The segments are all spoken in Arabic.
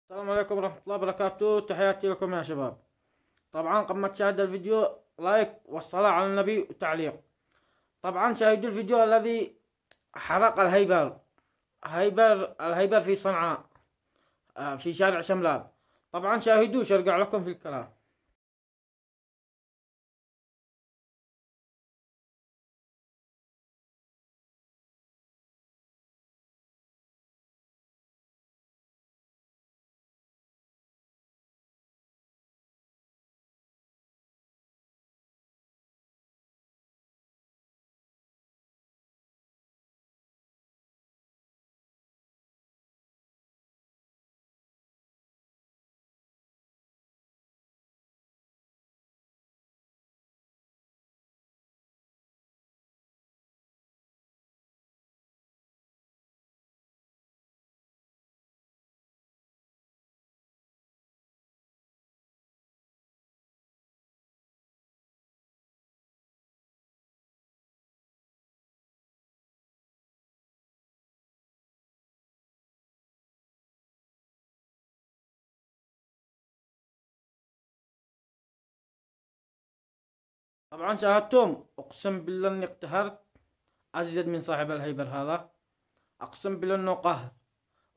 السلام عليكم ورحمة الله وبركاته. تحياتي لكم يا شباب. طبعا قبل ما تشاهد الفيديو لايك والصلاة على النبي وتعليق. طبعا شاهدوا الفيديو الذي حرق الهيبر في صنعاء، في شارع شملان. طبعا شاهدوه، ارجع لكم في الكلام. طبعا شاهدتم، اقسم بالله اني اقتهرت ازيد من صاحب الهيبر هذا. اقسم بالله انه قهر.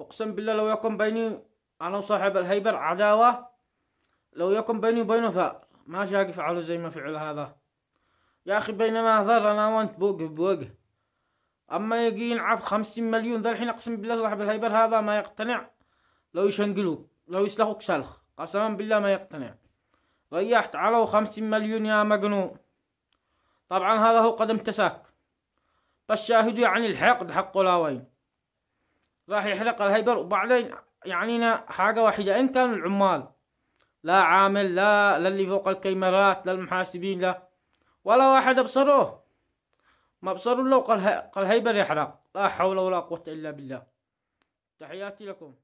اقسم بالله لو يكن بيني انا وصاحب الهيبر عداوة، لو يكن بيني وبينه ثأر، ما شاق يفعله زي ما فعل هذا. يا اخي بينما ثر انا وانت بوجه بوجه، اما يجي ينعف 50 مليون ذا الحين. اقسم بالله صاحب الهيبر هذا ما يقتنع. لو يشنقلوك، لو يسلخوك سلخ، قسما بالله ما يقتنع. ريحت على 50 مليون يا مجنون. طبعا هذا هو قدم تساك. بس شاهدوا يعني الحقد حقه لا وين. راح يحرق الهيبر وبعدين يعني حاجة واحدة، إن كانوا العمال لا عامل، لا للي فوق الكاميرات، لا المحاسبين، لا ولا واحد ابصروه. ما بصروا له قال هيبر يحرق. لا حول ولا قوة إلا بالله. تحياتي لكم.